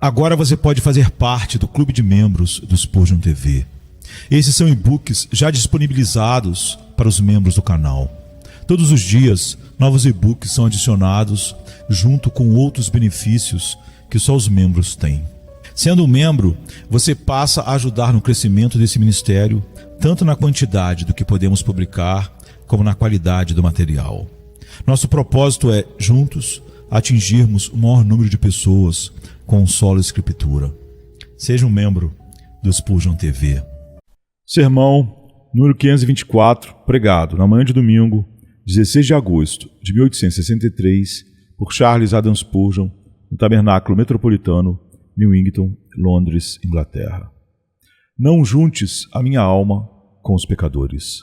Agora você pode fazer parte do clube de membros do Spurgeon TV. Esses são e-books já disponibilizados para os membros do canal. Todos os dias, novos e-books são adicionados junto com outros benefícios que só os membros têm. Sendo um membro, você passa a ajudar no crescimento desse ministério, tanto na quantidade do que podemos publicar, como na qualidade do material. Nosso propósito é, juntos, atingirmos o maior número de pessoas com solo escritura. Seja um membro do Spurgeon TV. Sermão número 524, pregado na manhã de domingo, 16 de agosto de 1863, por Charles Haddon Spurgeon, no Tabernáculo Metropolitano, Newington, Londres, Inglaterra. Não juntes a minha alma com os pecadores.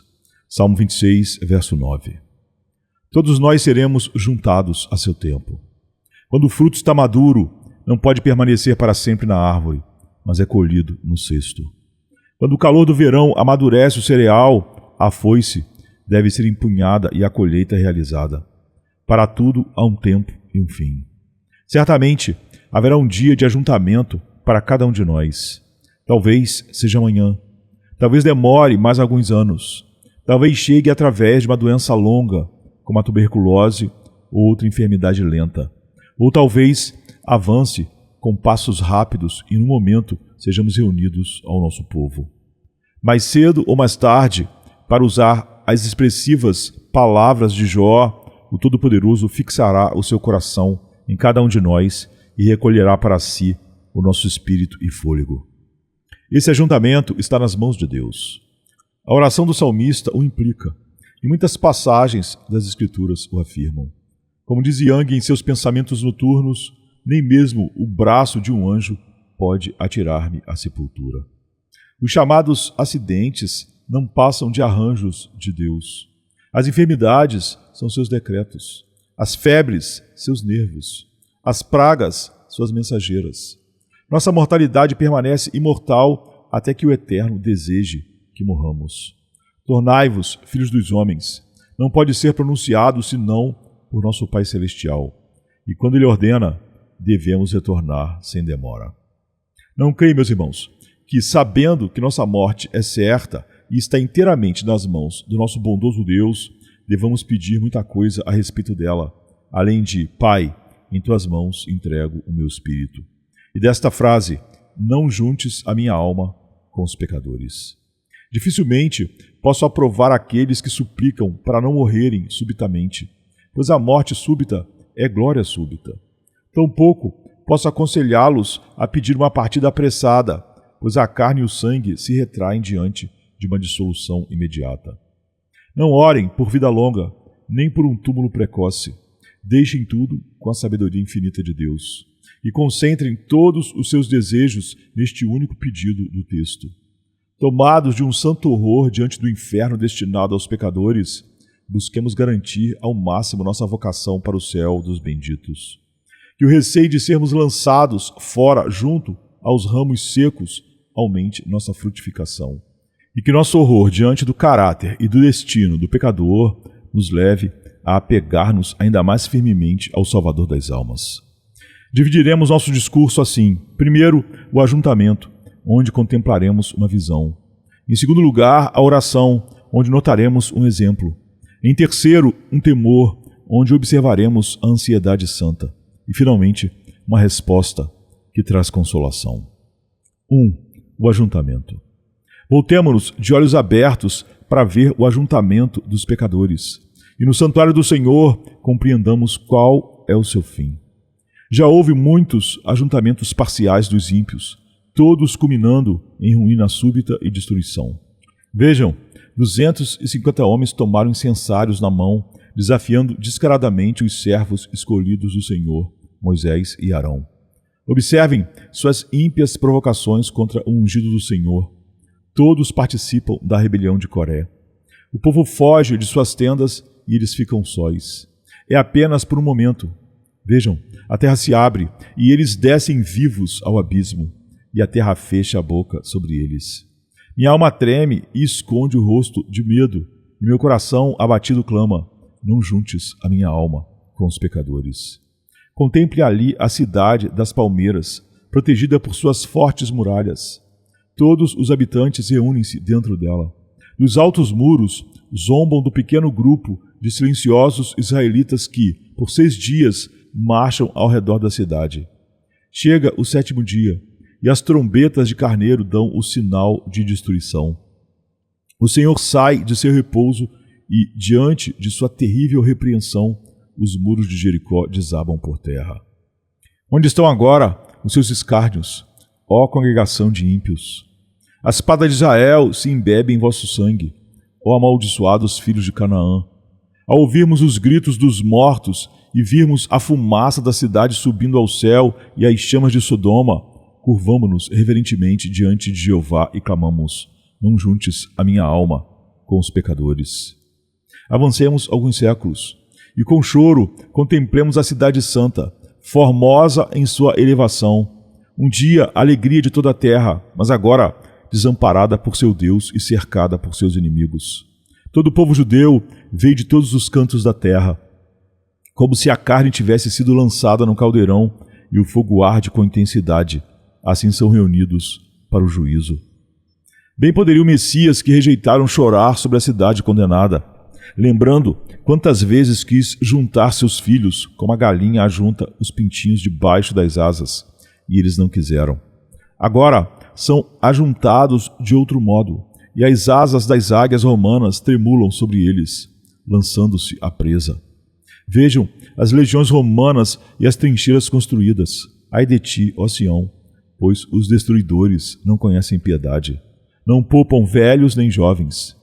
Salmo 26, verso 9. Todos nós seremos juntados a seu tempo. Quando o fruto está maduro, não pode permanecer para sempre na árvore, mas é colhido no cesto. Quando o calor do verão amadurece o cereal, a foice deve ser empunhada e a colheita realizada. Para tudo há um tempo e um fim. Certamente haverá um dia de ajuntamento para cada um de nós. Talvez seja amanhã. Talvez demore mais alguns anos. Talvez chegue através de uma doença longa, como a tuberculose ou outra enfermidade lenta. Ou talvez avance com passos rápidos e, no momento, sejamos reunidos ao nosso povo. Mais cedo ou mais tarde, para usar as expressivas palavras de Jó, o Todo-Poderoso fixará o seu coração em cada um de nós e recolherá para si o nosso espírito e fôlego. Esse ajuntamento está nas mãos de Deus. A oração do salmista o implica, e muitas passagens das Escrituras o afirmam. Como diz Young em seus pensamentos noturnos, nem mesmo o braço de um anjo pode atirar-me à sepultura. Os chamados acidentes não passam de arranjos de Deus. As enfermidades são seus decretos. As febres, seus nervos. As pragas, suas mensageiras. Nossa mortalidade permanece imortal até que o Eterno deseje que morramos. Tornai-vos filhos dos homens. Não pode ser pronunciado senão por nosso Pai Celestial. E quando Ele ordena, devemos retornar sem demora. Não creio, meus irmãos, que sabendo que nossa morte é certa e está inteiramente nas mãos do nosso bondoso Deus, devamos pedir muita coisa a respeito dela, além de: Pai, em tuas mãos entrego o meu espírito. E desta frase: não juntes a minha alma com os pecadores. Dificilmente posso aprovar aqueles que suplicam para não morrerem subitamente, pois a morte súbita é glória súbita. Tampouco posso aconselhá-los a pedir uma partida apressada, pois a carne e o sangue se retraem diante de uma dissolução imediata. Não orem por vida longa, nem por um túmulo precoce. Deixem tudo com a sabedoria infinita de Deus e concentrem todos os seus desejos neste único pedido do texto. Tomados de um santo horror diante do inferno destinado aos pecadores, busquemos garantir ao máximo nossa vocação para o céu dos benditos. Que o receio de sermos lançados fora junto aos ramos secos aumente nossa frutificação. E que nosso horror diante do caráter e do destino do pecador nos leve a apegar-nos ainda mais firmemente ao Salvador das almas. Dividiremos nosso discurso assim. Primeiro, o ajuntamento, onde contemplaremos uma visão. Em segundo lugar, a oração, onde notaremos um exemplo. Em terceiro, um temor, onde observaremos a ansiedade santa. E, finalmente, uma resposta que traz consolação. 1. O ajuntamento. Voltemo-nos de olhos abertos para ver o ajuntamento dos pecadores. E no santuário do Senhor compreendamos qual é o seu fim. Já houve muitos ajuntamentos parciais dos ímpios, todos culminando em ruína súbita e destruição. Vejam, 250 homens tomaram incensários na mão, desafiando descaradamente os servos escolhidos do Senhor, Moisés e Arão. Observem suas ímpias provocações contra o ungido do Senhor. Todos participam da rebelião de Coré. O povo foge de suas tendas e eles ficam sós. É apenas por um momento. Vejam, a terra se abre e eles descem vivos ao abismo, e a terra fecha a boca sobre eles. Minha alma treme e esconde o rosto de medo, e meu coração abatido clama: não juntes a minha alma com os pecadores. Contemple ali a cidade das palmeiras, protegida por suas fortes muralhas. Todos os habitantes reúnem-se dentro dela. Nos altos muros, zombam do pequeno grupo de silenciosos israelitas que, por 6 dias, marcham ao redor da cidade. Chega o 7º dia, e as trombetas de carneiro dão o sinal de destruição. O Senhor sai de seu repouso e, diante de sua terrível repreensão, os muros de Jericó desabam por terra. Onde estão agora os seus escárnios, ó congregação de ímpios? A espada de Israel se embebe em vosso sangue, ó amaldiçoados filhos de Canaã. Ao ouvirmos os gritos dos mortos e virmos a fumaça da cidade subindo ao céu e as chamas de Sodoma, curvamo-nos reverentemente diante de Jeová e clamamos: não juntes a minha alma com os pecadores. Avancemos alguns séculos e com choro contemplemos a cidade santa, formosa em sua elevação. Um dia a alegria de toda a terra, mas agora desamparada por seu Deus e cercada por seus inimigos. Todo o povo judeu veio de todos os cantos da terra, como se a carne tivesse sido lançada no caldeirão e o fogo arde com intensidade. Assim são reunidos para o juízo. Bem poderia o Messias que rejeitaram chorar sobre a cidade condenada, lembrando quantas vezes quis juntar seus filhos, como a galinha ajunta os pintinhos debaixo das asas, e eles não quiseram. Agora são ajuntados de outro modo, e as asas das águias romanas tremulam sobre eles, lançando-se à presa. Vejam as legiões romanas e as trincheiras construídas. Ai de ti, ó Sião, pois os destruidores não conhecem piedade, não poupam velhos nem jovens.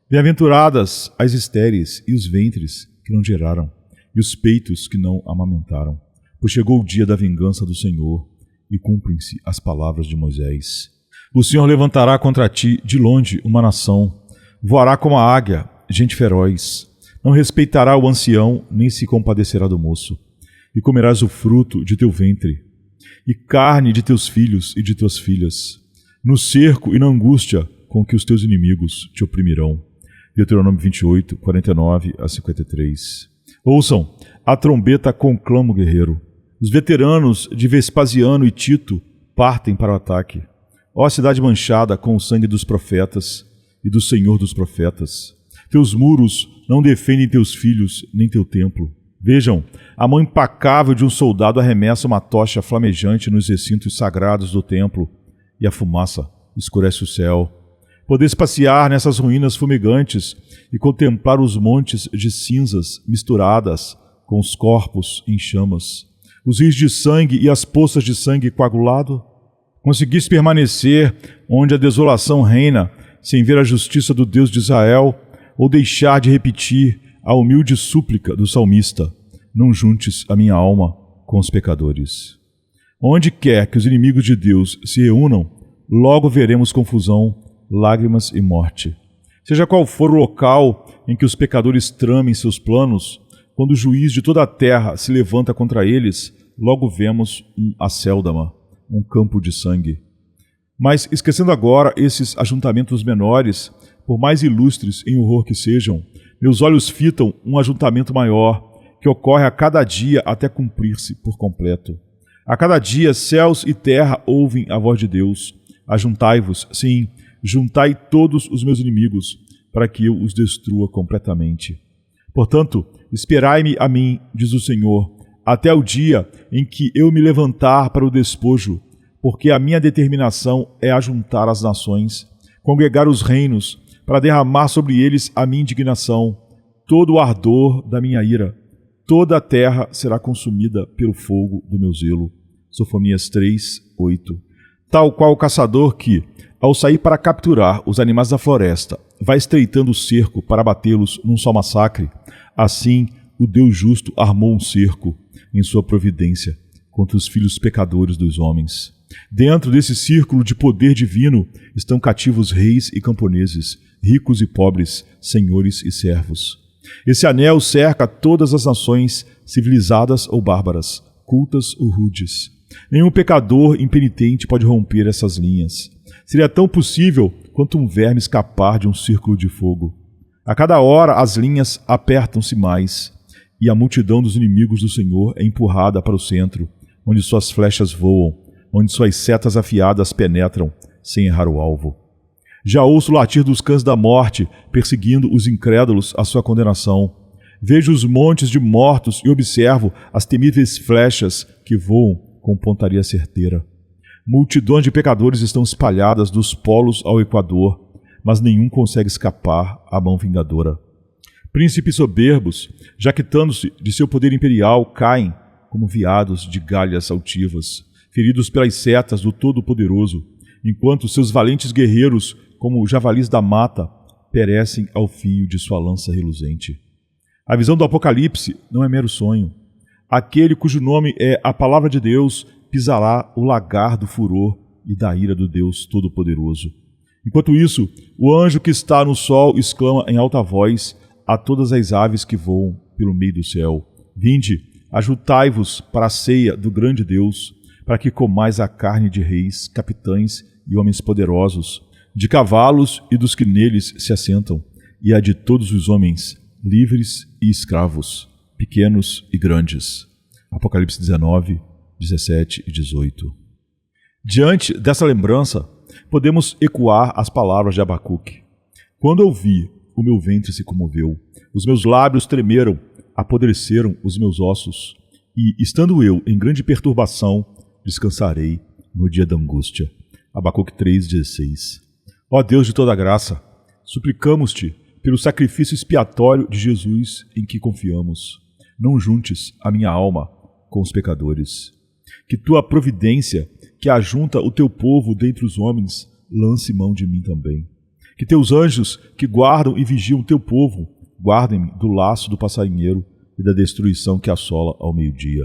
Bem-aventuradas as estéreis e os ventres que não geraram, e os peitos que não amamentaram, pois chegou o dia da vingança do Senhor, e cumprem-se as palavras de Moisés. O Senhor levantará contra ti de longe uma nação, voará como a águia, gente feroz, não respeitará o ancião, nem se compadecerá do moço, e comerás o fruto de teu ventre, e carne de teus filhos e de tuas filhas, no cerco e na angústia com que os teus inimigos te oprimirão. Deuteronômio 28, 49 a 53. Ouçam, a trombeta conclama o guerreiro. Os veteranos de Vespasiano e Tito partem para o ataque. Ó cidade manchada com o sangue dos profetas e do Senhor dos profetas, teus muros não defendem teus filhos nem teu templo. Vejam, a mão impacável de um soldado arremessa uma tocha flamejante nos recintos sagrados do templo, e a fumaça escurece o céu. Podeis passear nessas ruínas fumegantes e contemplar os montes de cinzas misturadas com os corpos em chamas, os rios de sangue e as poças de sangue coagulado? Conseguiste permanecer onde a desolação reina, sem ver a justiça do Deus de Israel, ou deixar de repetir a humilde súplica do salmista: não juntes a minha alma com os pecadores. Onde quer que os inimigos de Deus se reúnam, logo veremos confusão, lágrimas e morte. Seja qual for o local em que os pecadores tramem seus planos, quando o juiz de toda a terra se levanta contra eles, logo vemos um acéldama, um campo de sangue. Mas, esquecendo agora esses ajuntamentos menores, por mais ilustres em horror que sejam, meus olhos fitam um ajuntamento maior, que ocorre a cada dia até cumprir-se por completo. A cada dia céus e terra ouvem a voz de Deus. Ajuntai-vos, sim, juntai todos os meus inimigos, para que eu os destrua completamente. Portanto, esperai-me a mim, diz o Senhor, até o dia em que eu me levantar para o despojo, porque a minha determinação é ajuntar as nações, congregar os reinos, para derramar sobre eles a minha indignação, todo o ardor da minha ira. Toda a terra será consumida pelo fogo do meu zelo. Sofonias 3, 8. Tal qual o caçador que, ao sair para capturar os animais da floresta, vai estreitando o cerco para abatê-los num só massacre, assim o Deus justo armou um cerco em sua providência contra os filhos pecadores dos homens. Dentro desse círculo de poder divino estão cativos reis e camponeses, ricos e pobres, senhores e servos. Esse anel cerca todas as nações, civilizadas ou bárbaras, cultas ou rudes. Nenhum pecador impenitente pode romper essas linhas. Seria tão possível quanto um verme escapar de um círculo de fogo. A cada hora as linhas apertam-se mais, e a multidão dos inimigos do Senhor é empurrada para o centro, onde suas flechas voam, onde suas setas afiadas penetram sem errar o alvo. Já ouço o latir dos cães da morte, perseguindo os incrédulos à sua condenação. Vejo os montes de mortos e observo as temíveis flechas que voam com pontaria certeira. Multidões de pecadores estão espalhadas dos polos ao Equador, mas nenhum consegue escapar à mão vingadora. Príncipes soberbos, jactando-se de seu poder imperial, caem como veados de galhas altivas, feridos pelas setas do Todo-Poderoso, enquanto seus valentes guerreiros, como javalis da mata, perecem ao fio de sua lança reluzente. A visão do Apocalipse não é mero sonho. Aquele cujo nome é a Palavra de Deus pisará o lagar do furor e da ira do Deus Todo-Poderoso. Enquanto isso, o anjo que está no sol exclama em alta voz a todas as aves que voam pelo meio do céu: Vinde, ajuntai-vos para a ceia do grande Deus, para que comais a carne de reis, capitães e homens poderosos, de cavalos e dos que neles se assentam, e a de todos os homens, livres e escravos, pequenos e grandes. Apocalipse 19, 17 e 18. Diante dessa lembrança, podemos ecoar as palavras de Abacuque. Quando ouvi, o meu ventre se comoveu, os meus lábios tremeram, apodreceram os meus ossos, e, estando eu em grande perturbação, descansarei no dia da angústia. Abacuque 3,16. Ó Deus de toda graça, suplicamos-te, pelo sacrifício expiatório de Jesus em que confiamos, não juntes a minha alma com os pecadores. Que tua providência, que ajunta o teu povo dentre os homens, lance mão de mim também. Que teus anjos, que guardam e vigiam o teu povo, guardem-me do laço do passarinheiro e da destruição que assola ao meio-dia.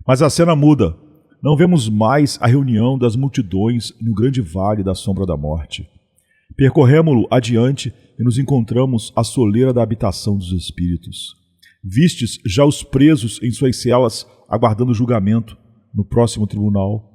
Mas a cena muda. Não vemos mais a reunião das multidões no grande vale da sombra da morte. Percorremo-lo adiante e nos encontramos à soleira da habitação dos espíritos. Vistes já os presos em suas celas, aguardando julgamento no próximo tribunal.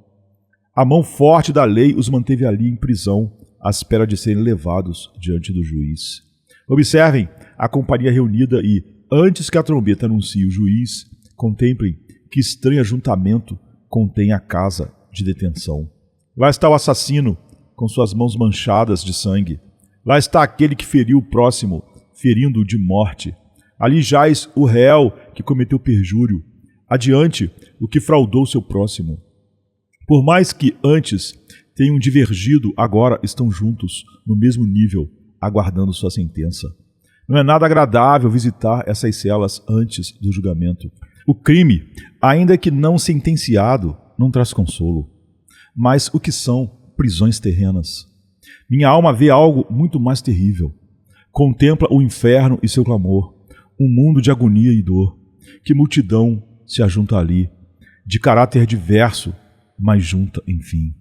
A mão forte da lei os manteve ali em prisão, à espera de serem levados diante do juiz. Observem a companhia reunida e, antes que a trombeta anuncie o juiz, contemplem que estranho ajuntamento contém a casa de detenção. Lá está o assassino, com suas mãos manchadas de sangue. Lá está aquele que feriu o próximo, ferindo-o de morte. Ali jaz o réu que cometeu perjúrio. Adiante, o que fraudou seu próximo. Por mais que antes tenham divergido, agora estão juntos, no mesmo nível, aguardando sua sentença. Não é nada agradável visitar essas celas antes do julgamento. O crime, ainda que não sentenciado, não traz consolo. Mas o que são prisões terrenas? Minha alma vê algo muito mais terrível. Contempla o inferno e seu clamor, um mundo de agonia e dor. Que multidão se ajunta ali, de caráter diverso, mas junta, enfim.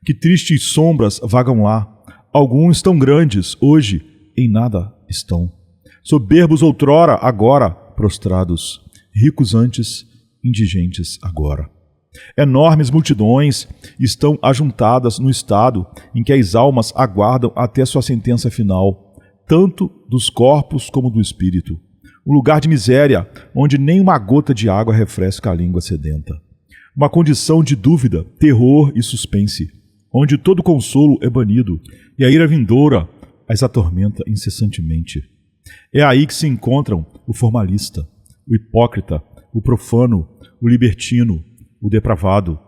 Que tristes sombras vagam lá. Alguns tão grandes, hoje, em nada estão. Soberbos outrora, agora, prostrados. Ricos antes, indigentes agora. Enormes multidões estão ajuntadas no estado em que as almas aguardam até sua sentença final, tanto dos corpos como do espírito. Um lugar de miséria, onde nem uma gota de água refresca a língua sedenta. Uma condição de dúvida, terror e suspense, onde todo consolo é banido e a ira vindoura as atormenta incessantemente. É aí que se encontram o formalista, o hipócrita, o profano, o libertino, o depravado,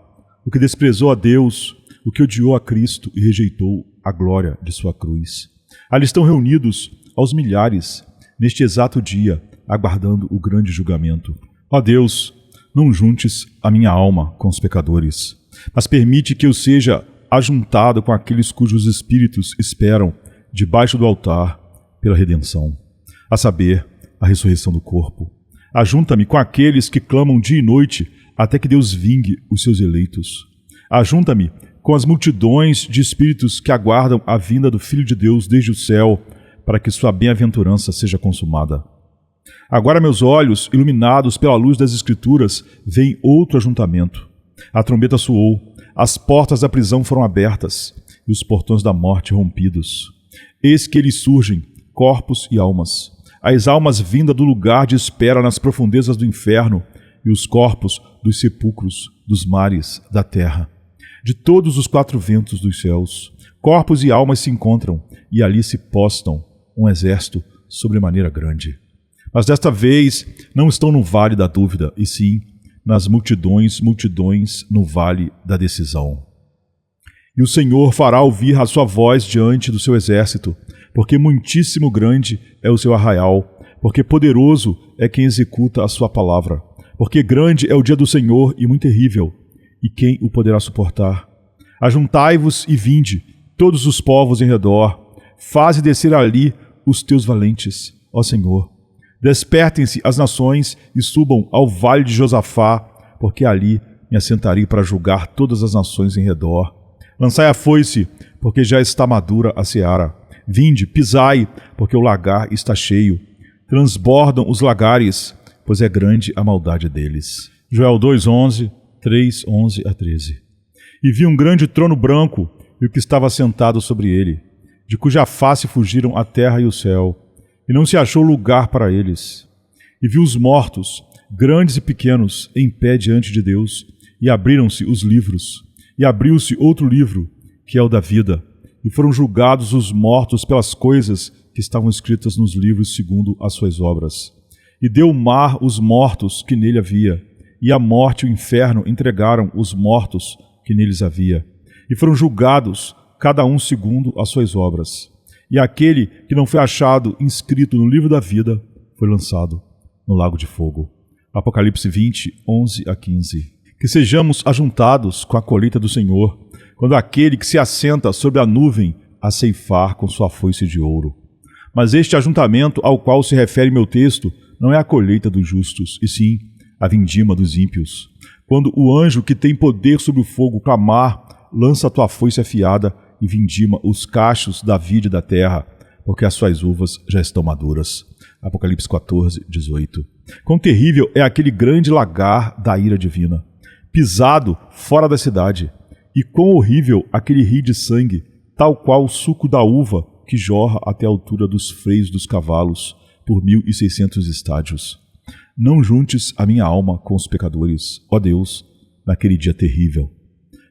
o que desprezou a Deus, o que odiou a Cristo e rejeitou a glória de sua cruz. Ali estão reunidos aos milhares, neste exato dia, aguardando o grande julgamento. Ó Deus, não juntes a minha alma com os pecadores, mas permite que eu seja ajuntado com aqueles cujos espíritos esperam debaixo do altar pela redenção, a saber, a ressurreição do corpo. Ajunta-me com aqueles que clamam dia e noite até que Deus vingue os seus eleitos. Ajunta-me com as multidões de espíritos que aguardam a vinda do Filho de Deus desde o céu, para que sua bem-aventurança seja consumada. Agora meus olhos, iluminados pela luz das Escrituras, veem outro ajuntamento. A trombeta soou, as portas da prisão foram abertas e os portões da morte rompidos. Eis que eles surgem, corpos e almas. As almas vindas do lugar de espera nas profundezas do inferno e os corpos dos sepulcros, dos mares, da terra. De todos os 4 ventos dos céus, corpos e almas se encontram, e ali se postam um exército sobremaneira grande. Mas desta vez não estão no vale da dúvida, e sim nas multidões no vale da decisão. E o Senhor fará ouvir a sua voz diante do seu exército, porque muitíssimo grande é o seu arraial, porque poderoso é quem executa a sua palavra, porque grande é o dia do Senhor e muito terrível, e quem o poderá suportar? Ajuntai-vos e vinde, todos os povos em redor, faze descer ali os teus valentes, ó Senhor. Despertem-se as nações e subam ao vale de Josafá, porque ali me assentarei para julgar todas as nações em redor. Lançai a foice, porque já está madura a seara. Vinde, pisai, porque o lagar está cheio. Transbordam os lagares, pois é grande a maldade deles. Joel 2:11, 3:11 a 13. E vi um grande trono branco, e o que estava sentado sobre ele, de cuja face fugiram a terra e o céu, e não se achou lugar para eles. E vi os mortos, grandes e pequenos, em pé diante de Deus, e abriram-se os livros, e abriu-se outro livro, que é o da vida, e foram julgados os mortos pelas coisas que estavam escritas nos livros segundo as suas obras. E deu o mar os mortos que nele havia, e a morte e o inferno entregaram os mortos que neles havia, e foram julgados, cada um segundo as suas obras. E aquele que não foi achado inscrito no livro da vida foi lançado no lago de fogo. Apocalipse 20, 11 a 15. Que sejamos ajuntados com a colheita do Senhor, quando aquele que se assenta sobre a nuvem a ceifar com sua foice de ouro. Mas este ajuntamento ao qual se refere meu texto não é a colheita dos justos, e sim a vindima dos ímpios. Quando o anjo que tem poder sobre o fogo clamar, lança a tua foice afiada e vindima os cachos da vide da terra, porque as suas uvas já estão maduras. Apocalipse 14, 18. Quão terrível é aquele grande lagar da ira divina, pisado fora da cidade, e quão horrível aquele rio de sangue, tal qual o suco da uva que jorra até a altura dos freios dos cavalos, por 1.600 estádios. Não juntes a minha alma com os pecadores, ó Deus, naquele dia terrível.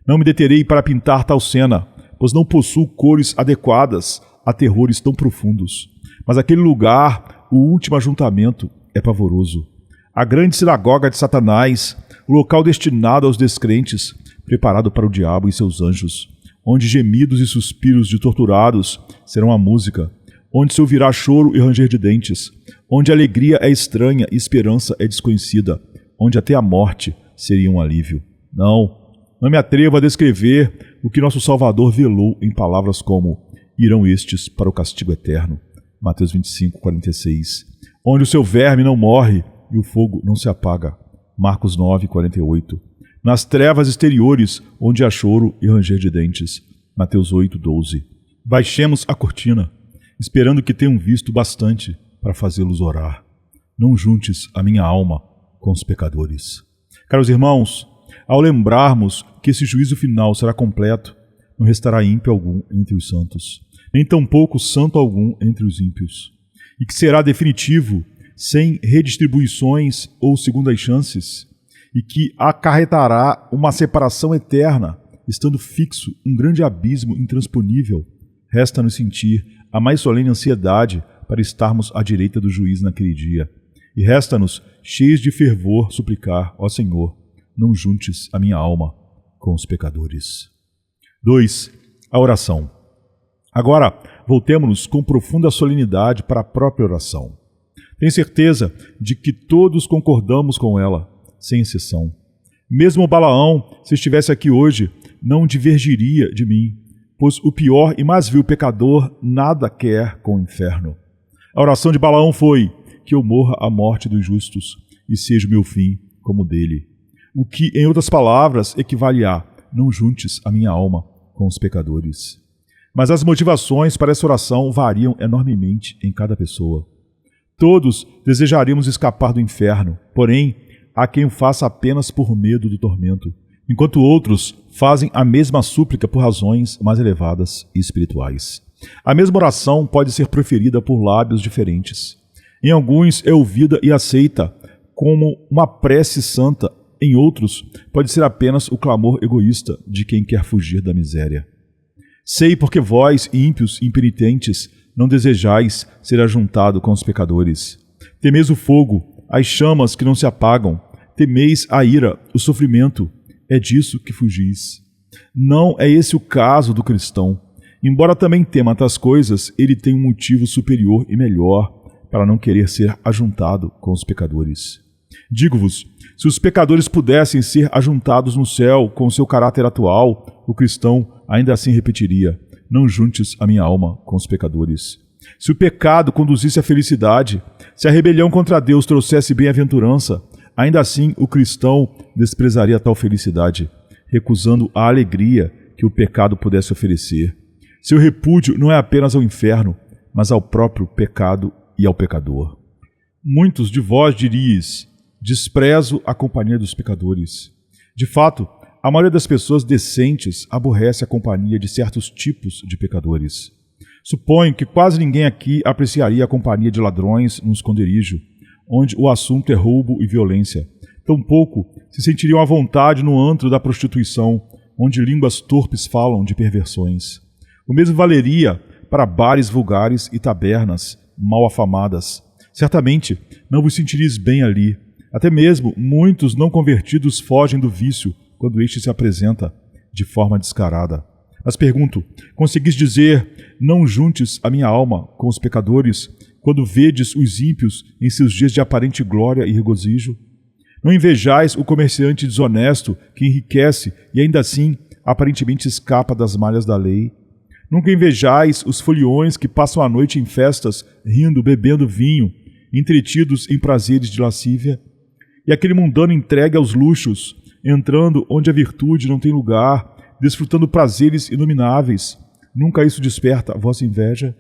Não me deterei para pintar tal cena, pois não possuo cores adequadas a terrores tão profundos. Mas aquele lugar, o último ajuntamento, é pavoroso. A grande sinagoga de Satanás, o local destinado aos descrentes, preparado para o diabo e seus anjos, onde gemidos e suspiros de torturados serão a música, onde se ouvirá choro e ranger de dentes, onde a alegria é estranha e esperança é desconhecida, onde até a morte seria um alívio. Não me atrevo a descrever o que nosso Salvador velou em palavras como: irão estes para o castigo eterno. Mateus 25, 46. Onde o seu verme não morre e o fogo não se apaga. Marcos 9, 48. Nas trevas exteriores, onde há choro e ranger de dentes. Mateus 8, 12. Baixemos a cortina, esperando que tenham visto bastante para fazê-los orar. Não juntes a minha alma com os pecadores. Caros irmãos, ao lembrarmos que esse juízo final será completo, não restará ímpio algum entre os santos, nem tampouco santo algum entre os ímpios, e que será definitivo, sem redistribuições ou segundas chances, e que acarretará uma separação eterna, estando fixo um grande abismo intransponível, resta-nos sentir a mais solene ansiedade para estarmos à direita do juiz naquele dia, e resta-nos, cheios de fervor, suplicar: ó Senhor, não juntes a minha alma com os pecadores. 2. A oração. Agora, voltemo-nos com profunda solenidade para a própria oração. Tenho certeza de que todos concordamos com ela, sem exceção. Mesmo Balaão, se estivesse aqui hoje, não divergiria de mim, pois o pior e mais vil pecador nada quer com o inferno. A oração de Balaão foi: que eu morra a morte dos justos e seja o meu fim como o dele. O que, em outras palavras, equivale a: não juntes a minha alma com os pecadores. Mas as motivações para essa oração variam enormemente em cada pessoa. Todos desejaremos escapar do inferno, porém, há quem o faça apenas por medo do tormento, enquanto outros fazem a mesma súplica por razões mais elevadas e espirituais. A mesma oração pode ser proferida por lábios diferentes. Em alguns é ouvida e aceita como uma prece santa, em outros, pode ser apenas o clamor egoísta de quem quer fugir da miséria. Sei porque vós, ímpios e impenitentes, não desejais ser ajuntado com os pecadores. Temeis o fogo, as chamas que não se apagam, temeis a ira, o sofrimento, é disso que fugis. Não é esse o caso do cristão. Embora também tema tais coisas, ele tem um motivo superior e melhor para não querer ser ajuntado com os pecadores. Digo-vos, se os pecadores pudessem ser ajuntados no céu com o seu caráter atual, o cristão ainda assim repetiria: não juntes a minha alma com os pecadores. Se o pecado conduzisse à felicidade, se a rebelião contra Deus trouxesse bem-aventurança, ainda assim o cristão desprezaria tal felicidade, recusando a alegria que o pecado pudesse oferecer. Seu repúdio não é apenas ao inferno, mas ao próprio pecado e ao pecador. Muitos de vós diríeis: desprezo a companhia dos pecadores. De fato, a maioria das pessoas decentes aborrece a companhia de certos tipos de pecadores. Suponho que quase ninguém aqui apreciaria a companhia de ladrões num esconderijo, onde o assunto é roubo e violência. Tampouco se sentiriam à vontade no antro da prostituição, onde línguas torpes falam de perversões. O mesmo valeria para bares vulgares e tabernas mal afamadas. Certamente não vos sentireis bem ali. Até mesmo muitos não convertidos fogem do vício quando este se apresenta de forma descarada. Mas pergunto, conseguis dizer: não juntes a minha alma com os pecadores, quando vedes os ímpios em seus dias de aparente glória e regozijo? Não invejais o comerciante desonesto que enriquece e ainda assim aparentemente escapa das malhas da lei? Nunca invejais os foliões que passam a noite em festas, rindo, bebendo vinho, entretidos em prazeres de lascívia? E aquele mundano entregue aos luxos, entrando onde a virtude não tem lugar, desfrutando prazeres inomináveis, nunca isso desperta a vossa inveja?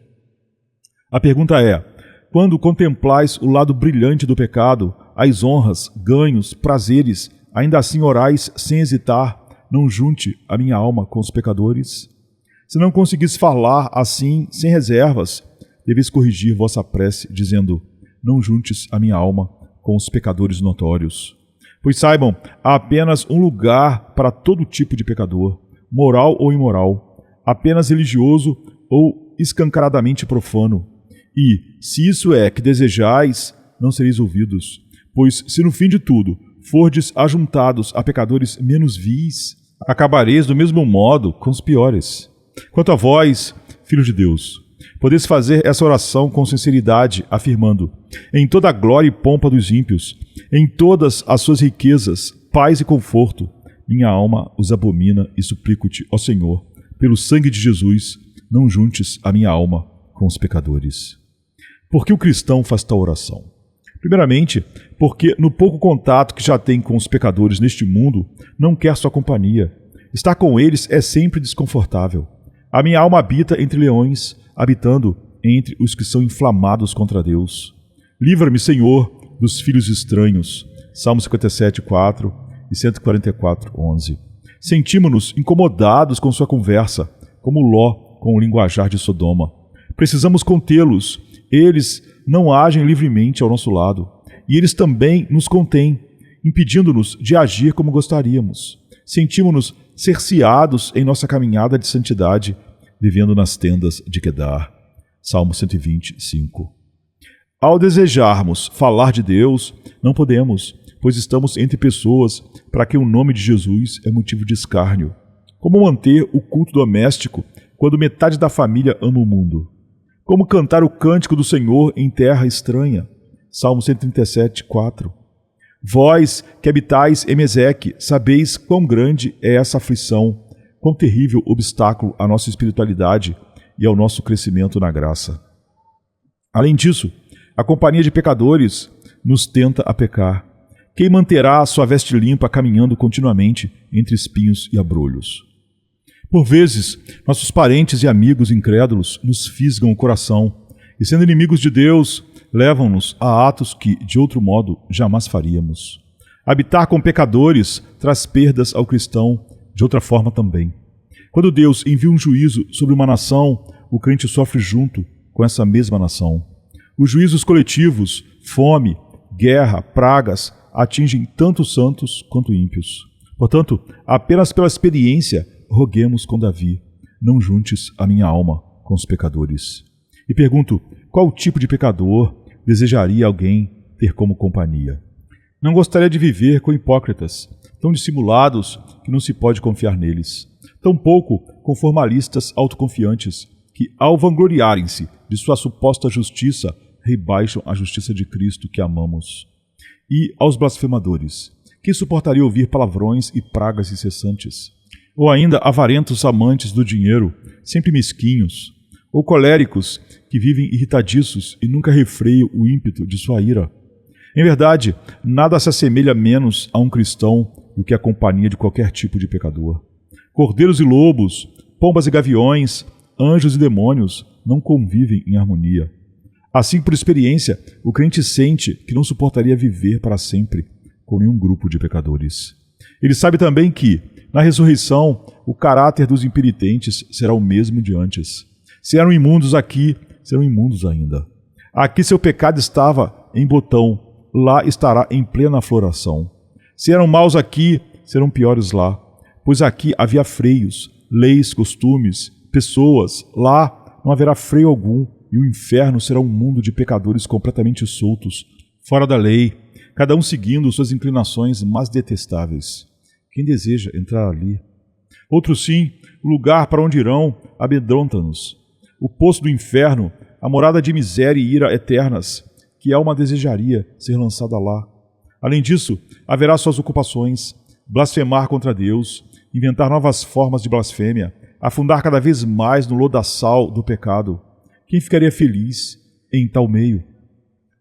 A pergunta é: quando contemplais o lado brilhante do pecado, as honras, ganhos, prazeres, ainda assim orais sem hesitar: não junte a minha alma com os pecadores? Se não conseguis falar assim, sem reservas, deveis corrigir vossa prece, dizendo: não juntes a minha alma com os pecadores notórios. Pois saibam, há apenas um lugar para todo tipo de pecador, moral ou imoral, apenas religioso ou escancaradamente profano. E, se isso é que desejais, não sereis ouvidos. Pois, se no fim de tudo fordes ajuntados a pecadores menos vis, acabareis do mesmo modo com os piores. Quanto a vós, filhos de Deus, podeis fazer essa oração com sinceridade, afirmando: em toda a glória e pompa dos ímpios, em todas as suas riquezas, paz e conforto, minha alma os abomina e suplico-te, ó Senhor, pelo sangue de Jesus, não juntes a minha alma com os pecadores. Por que o cristão faz tal oração? Primeiramente, porque no pouco contato que já tem com os pecadores neste mundo, não quer sua companhia. Estar com eles é sempre desconfortável. A minha alma habita entre leões, habitando entre os que são inflamados contra Deus. Livra-me, Senhor, dos filhos estranhos. Salmo 57, 4 e 144, 11. Sentimos-nos incomodados com sua conversa, como Ló com o linguajar de Sodoma. Precisamos contê-los. Eles não agem livremente ao nosso lado. E eles também nos contêm, impedindo-nos de agir como gostaríamos. Sentimos-nos cerceados em nossa caminhada de santidade, vivendo nas tendas de Quedar. Salmo 120, 5. Ao desejarmos falar de Deus, não podemos, pois estamos entre pessoas para quem o nome de Jesus é motivo de escárnio. Como manter o culto doméstico quando metade da família ama o mundo? Como cantar o cântico do Senhor em terra estranha? Salmo 137, 4. Vós que habitais em Meseque, sabeis quão grande é essa aflição, quão terrível obstáculo à nossa espiritualidade e ao nosso crescimento na graça. Além disso, a companhia de pecadores nos tenta a pecar. Quem manterá sua veste limpa caminhando continuamente entre espinhos e abrolhos? Por vezes, nossos parentes e amigos incrédulos nos fisgam o coração e, sendo inimigos de Deus, levam-nos a atos que, de outro modo, jamais faríamos. Habitar com pecadores traz perdas ao cristão, de outra forma também. Quando Deus envia um juízo sobre uma nação, o crente sofre junto com essa mesma nação. Os juízos coletivos, fome, guerra, pragas, atingem tanto santos quanto ímpios. Portanto, apenas pela experiência, roguemos com Davi: não juntes a minha alma com os pecadores. E pergunto: qual tipo de pecador desejaria alguém ter como companhia? Não gostaria de viver com hipócritas, tão dissimulados que não se pode confiar neles. Tampouco com formalistas autoconfiantes, que, ao vangloriarem-se de sua suposta justiça, rebaixam a justiça de Cristo que amamos. E aos blasfemadores: quem suportaria ouvir palavrões e pragas incessantes? Ou ainda avarentos amantes do dinheiro, sempre mesquinhos? Ou coléricos que vivem irritadiços e nunca refreiam o ímpeto de sua ira? Em verdade, nada se assemelha menos a um cristão do que a companhia de qualquer tipo de pecador. Cordeiros e lobos, pombas e gaviões, anjos e demônios não convivem em harmonia. Assim, por experiência, o crente sente que não suportaria viver para sempre com nenhum grupo de pecadores. Ele sabe também que, na ressurreição, o caráter dos impenitentes será o mesmo de antes. Se eram imundos aqui, serão imundos ainda. Aqui seu pecado estava em botão, lá estará em plena floração. Se eram maus aqui, serão piores lá, pois aqui havia freios, leis, costumes, pessoas. Lá não haverá freio algum, e o inferno será um mundo de pecadores completamente soltos, fora da lei, cada um seguindo suas inclinações mais detestáveis. Quem deseja entrar ali? Outros sim, o lugar para onde irão amedronta-nos. O poço do inferno, a morada de miséria e ira eternas, que alma desejaria ser lançada lá? Além disso, haverá suas ocupações: blasfemar contra Deus, inventar novas formas de blasfêmia, afundar cada vez mais no lodaçal do pecado. Quem ficaria feliz em tal meio?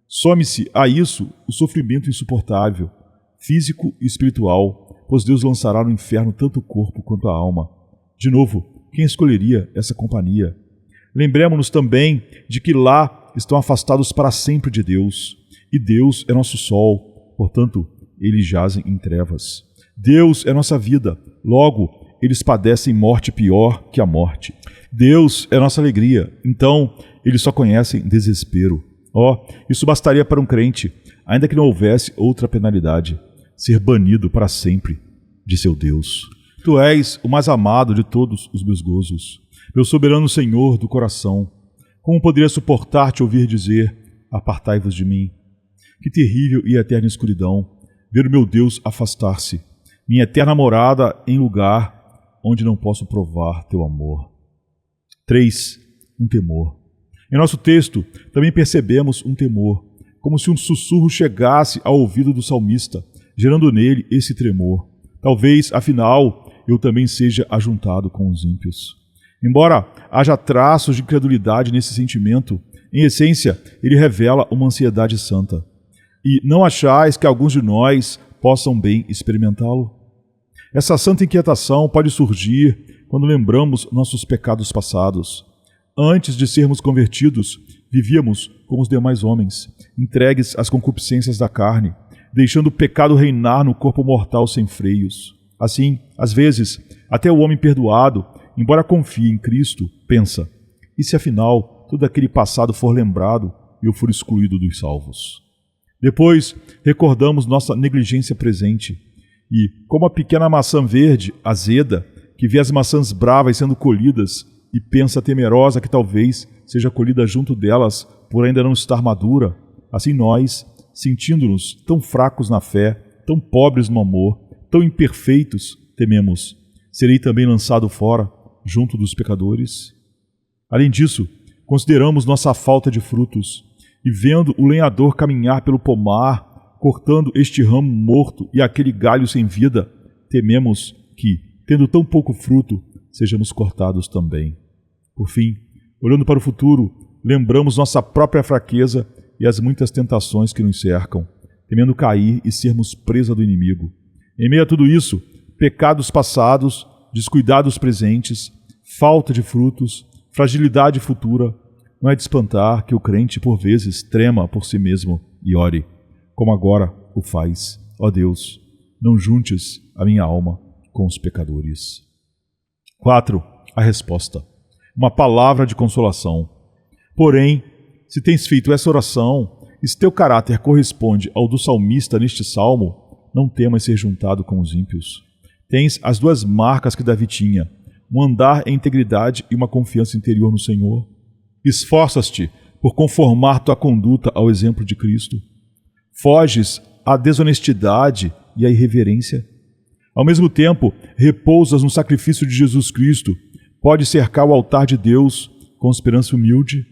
Some-se a isso o sofrimento insuportável, físico e espiritual, pois Deus lançará no inferno tanto o corpo quanto a alma. De novo, quem escolheria essa companhia? Lembremos-nos também de que lá estão afastados para sempre de Deus, e Deus é nosso sol, portanto, eles jazem em trevas. Deus é nossa vida, logo, eles padecem morte pior que a morte. Deus é nossa alegria, então, eles só conhecem desespero. Isso bastaria para um crente, ainda que não houvesse outra penalidade: ser banido para sempre de seu Deus. Tu és o mais amado de todos os meus gozos, meu soberano Senhor do coração. Como poderia suportar te ouvir dizer: apartai-vos de mim? Que terrível e eterna escuridão, ver o meu Deus afastar-se, minha eterna morada em lugar onde não posso provar teu amor. 3. Um temor. Em nosso texto, também percebemos um temor, como se um sussurro chegasse ao ouvido do salmista, gerando nele esse tremor. Talvez, afinal, eu também seja ajuntado com os ímpios. Embora haja traços de incredulidade nesse sentimento, em essência, ele revela uma ansiedade santa. E não achais que alguns de nós possam bem experimentá-lo? Essa santa inquietação pode surgir quando lembramos nossos pecados passados. Antes de sermos convertidos, vivíamos como os demais homens, entregues às concupiscências da carne, deixando o pecado reinar no corpo mortal sem freios. Assim, às vezes, até o homem perdoado, embora confie em Cristo, pensa: e se afinal todo aquele passado for lembrado e eu for excluído dos salvos? Depois, recordamos nossa negligência presente e, como a pequena maçã verde, azeda, que vê as maçãs bravas sendo colhidas e pensa temerosa que talvez seja colhida junto delas por ainda não estar madura, assim nós, sentindo-nos tão fracos na fé, tão pobres no amor, tão imperfeitos, tememos: serei também lançado fora, junto dos pecadores? Além disso, consideramos nossa falta de frutos, e vendo o lenhador caminhar pelo pomar, cortando este ramo morto e aquele galho sem vida, tememos que, tendo tão pouco fruto, sejamos cortados também. Por fim, olhando para o futuro, lembramos nossa própria fraqueza e as muitas tentações que nos cercam, temendo cair e sermos presa do inimigo. Em meio a tudo isso, pecados passados, descuidados presentes, falta de frutos, fragilidade futura, não é de espantar que o crente, por vezes, trema por si mesmo e ore, como agora o faz: ó Deus, não juntes a minha alma com os pecadores. 4. A resposta. Uma palavra de consolação. Porém, se tens feito essa oração e se teu caráter corresponde ao do salmista neste salmo, não temas ser juntado com os ímpios. Tens as duas marcas que Davi tinha, um andar em integridade e uma confiança interior no Senhor. Esforças-te por conformar tua conduta ao exemplo de Cristo. Foges à desonestidade e à irreverência. Ao mesmo tempo, repousas no sacrifício de Jesus Cristo. Pode cercar o altar de Deus com esperança humilde?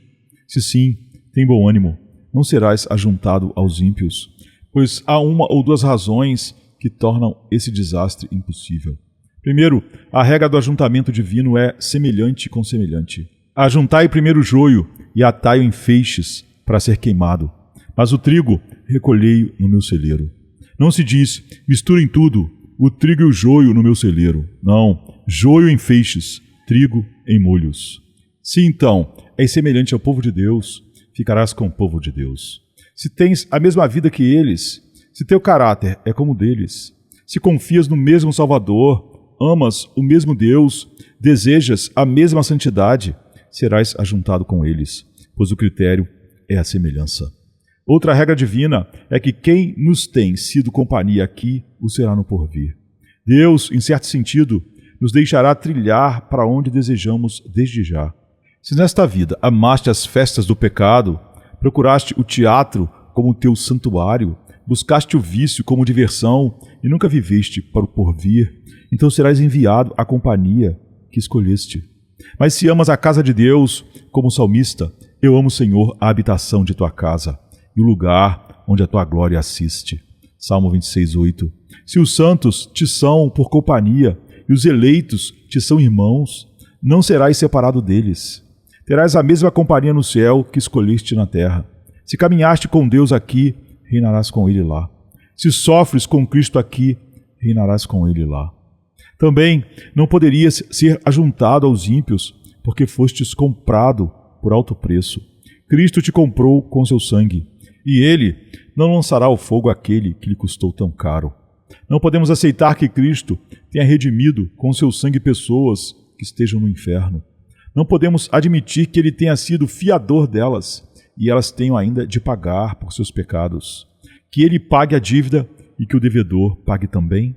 Se sim, tem bom ânimo. Não serás ajuntado aos ímpios, pois há uma ou duas razões que tornam esse desastre impossível. Primeiro, a regra do ajuntamento divino é semelhante com semelhante. Ajuntai primeiro o joio e atai-o em feixes para ser queimado, mas o trigo recolhei no meu celeiro. Não se diz, misturem tudo, o trigo e o joio no meu celeiro. Não, joio em feixes, trigo em molhos. Se então és semelhante ao povo de Deus, ficarás com o povo de Deus. Se tens a mesma vida que eles, se teu caráter é como o deles, se confias no mesmo Salvador, amas o mesmo Deus, desejas a mesma santidade, serás ajuntado com eles, pois o critério é a semelhança. Outra regra divina é que quem nos tem sido companhia aqui, o será no porvir. Deus, em certo sentido, nos deixará trilhar para onde desejamos desde já. Se nesta vida amaste as festas do pecado, procuraste o teatro como teu santuário, buscaste o vício como diversão e nunca viveste para o porvir, então serás enviado à companhia que escolheste. Mas se amas a casa de Deus, como o salmista, eu amo, Senhor, a habitação de tua casa e o lugar onde a tua glória assiste. Salmo 26:8. Se os santos te são por companhia e os eleitos te são irmãos, não serás separado deles. Terás a mesma companhia no céu que escolheste na terra. Se caminhaste com Deus aqui, reinarás com Ele lá. Se sofres com Cristo aqui, reinarás com Ele lá. Também não poderias ser ajuntado aos ímpios, porque fostes comprado por alto preço. Cristo te comprou com seu sangue, e Ele não lançará ao fogo aquele que lhe custou tão caro. Não podemos aceitar que Cristo tenha redimido com seu sangue pessoas que estejam no inferno. Não podemos admitir que Ele tenha sido fiador delas, e elas tenham ainda de pagar por seus pecados. Que Ele pague a dívida e que o devedor pague também?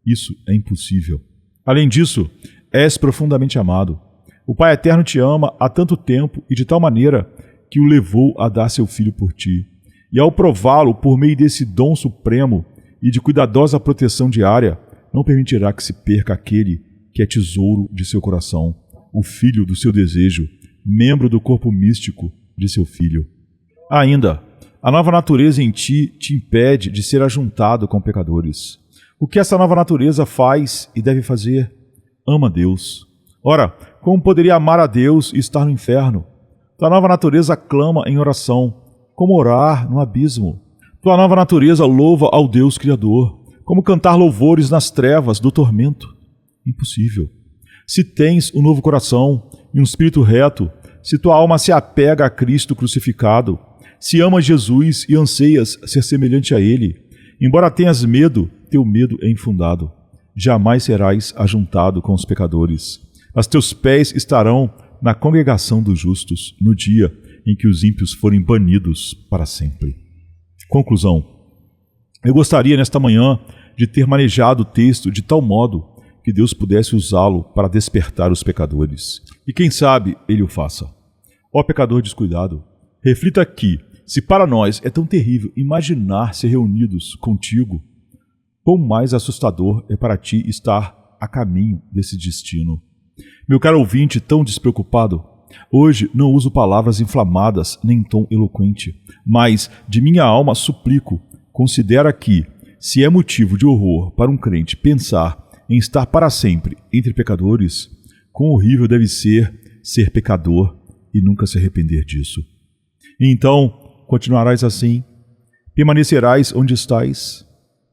Isso é impossível. Além disso, és profundamente amado. O Pai Eterno te ama há tanto tempo e de tal maneira que o levou a dar seu Filho por ti. E ao prová-lo por meio desse dom supremo e de cuidadosa proteção diária, não permitirá que se perca aquele que é tesouro de seu coração, o filho do seu desejo, membro do corpo místico de seu Filho. Ainda, a nova natureza em ti te impede de ser ajuntado com pecadores. O que essa nova natureza faz e deve fazer? Ama Deus. Ora, como poderia amar a Deus e estar no inferno? Tua nova natureza clama em oração. Como orar no abismo? Tua nova natureza louva ao Deus Criador. Como cantar louvores nas trevas do tormento? Impossível. Se tens um novo coração e um espírito reto, se tua alma se apega a Cristo crucificado, se amas Jesus e anseias ser semelhante a Ele, embora tenhas medo, teu medo é infundado. Jamais serás ajuntado com os pecadores, mas teus pés estarão na congregação dos justos, no dia em que os ímpios forem banidos para sempre. Conclusão. Eu gostaria nesta manhã de ter manejado o texto de tal modo que Deus pudesse usá-lo para despertar os pecadores. E quem sabe Ele o faça. Ó pecador descuidado, reflita aqui, se para nós é tão terrível imaginar-se reunidos contigo, quão mais assustador é para ti estar a caminho desse destino. Meu caro ouvinte tão despreocupado, hoje não uso palavras inflamadas nem tom eloquente, mas de minha alma suplico, considera que, se é motivo de horror para um crente pensar em estar para sempre entre pecadores, quão horrível deve ser pecador e nunca se arrepender disso. E então, continuarás assim? Permanecerás onde estás?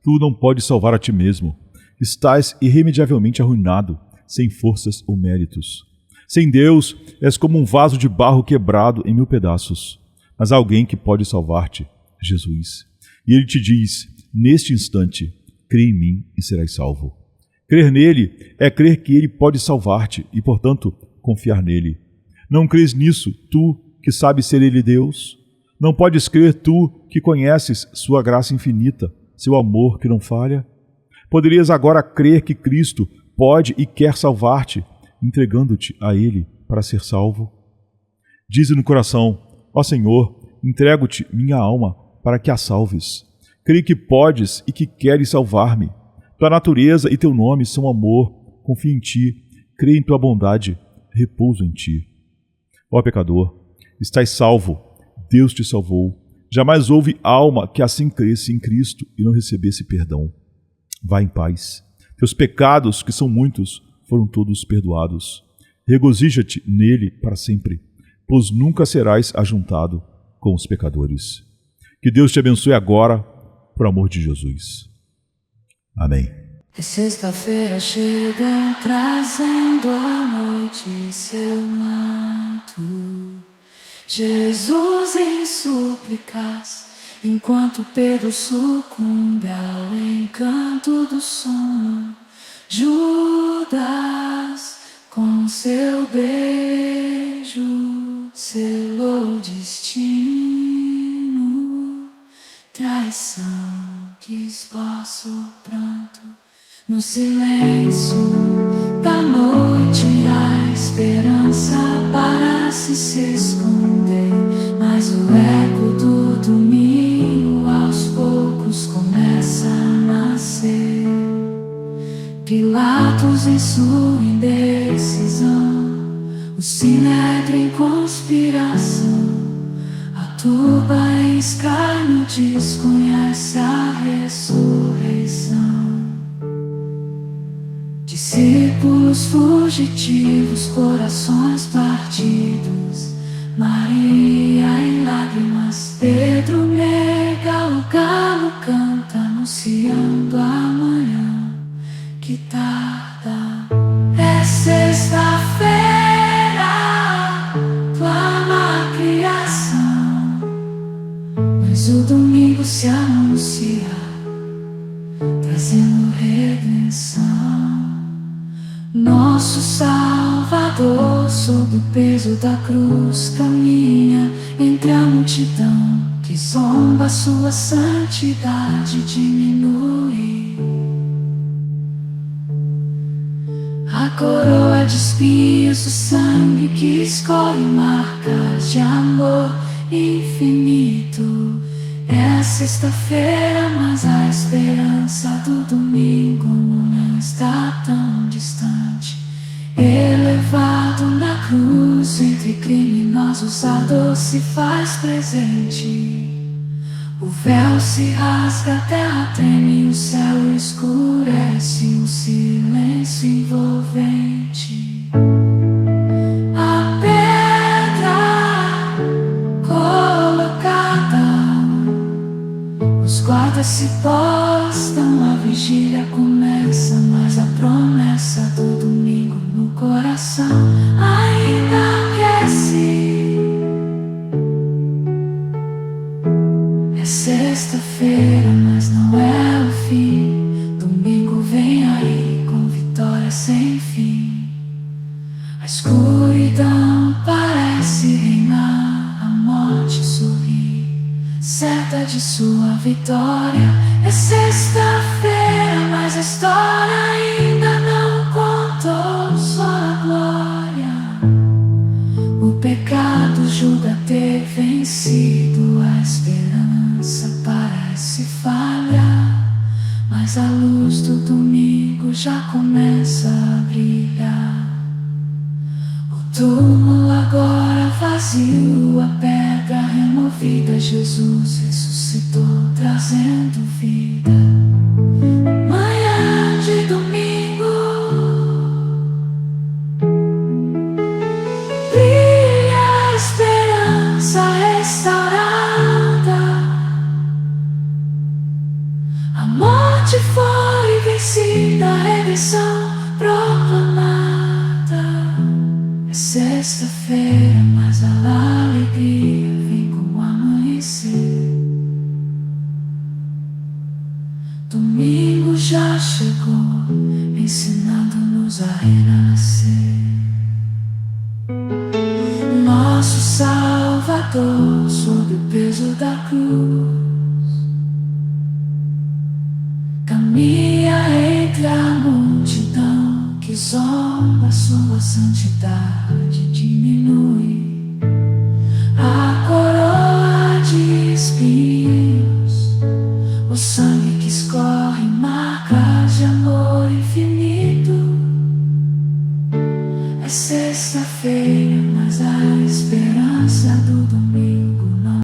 Tu não podes salvar a ti mesmo. Estás irremediavelmente arruinado, sem forças ou méritos. Sem Deus, és como um vaso de barro quebrado em 1000 pedaços. Mas há alguém que pode salvar-te, Jesus. E Ele te diz, neste instante, crê em mim e serás salvo. Crer nele é crer que Ele pode salvar-te e, portanto, confiar nele. Não crês nisso, tu que sabes ser Ele Deus? Não podes crer tu que conheces sua graça infinita, seu amor que não falha? Poderias agora crer que Cristo pode e quer salvar-te, entregando-te a Ele para ser salvo? Dize no coração: ó Senhor, entrego-te minha alma para que a salves. Creio que podes e que queres salvar-me. Tua natureza e teu nome são amor. Confio em ti, creio em tua bondade, repouso em ti. Ó pecador, estás salvo, Deus te salvou. Jamais houve alma que assim cresce em Cristo e não recebesse perdão. Vá em paz. Teus pecados, que são muitos, foram todos perdoados. Regozija-te nele para sempre, pois nunca serás ajuntado com os pecadores. Que Deus te abençoe agora, por amor de Jesus. Amém. E sexta-feira chega trazendo a noite seu manto. Jesus em súplicas, enquanto Pedro sucumbe ao encanto do sono. Judas, com seu beijo, selou o destino. Traição que esboça o pranto. No silêncio da noite, a esperança parece se esconder, mas o eco do domingo aos poucos começa a nascer. Pilatos em sua indecisão, o sinédrio em conspiração, a turba em escárnio desconhece a ressurreição. Discípulos fugitivos, corações partidos, Maria em lágrimas, Pedro nega, o galo canta anunciando a manhã que tarda. É sexta-feira, clama a criação, mas o domingo se anuncia, trazendo redenção. Nosso Salvador, sob o peso da cruz, caminha entre a multidão que zomba, sua santidade diminui. A coroa de espinhos, o sangue que escolhe marcas de amor infinito. É a sexta-feira, mas a esperança do domingo não está tão distante. Elevado na cruz, entre criminosos, a dor se faz presente. O véu se rasga, a terra treme, o céu escurece, um silêncio envolvente. A pedra colocada, os guardas se postam, a vigília começa, mas a promessa do domingo no coração ainda aquece. É sexta-feira, mas não é o fim. Domingo vem aí com vitória sem fim. A escuridão parece reinar, a morte sorri, certa de sua vitória. É sexta-feira, mas a história ainda não contou sua glória. O pecado julga ter vencido, a esperança parece falhar, mas a luz do domingo já começa a brilhar. O túmulo agora vazio, a pedra removida, Jesus ressuscitou, trazendo vida. Manhã de domingo, brilha a esperança restaurada. A morte foi vencida, a redenção proclamada. É sexta-feira, mas a alegria vem com o amanhecer. Domingo já chegou, ensinando-nos a renascer. Nosso Salvador dor sob o peso da cruz. Caminha entre a multidão que zomba, sua santidade diminui. A coroa de espinhos, o sangue que escorre, marcas de amor infinito. É sexta-feira, mas a esperança do domingo.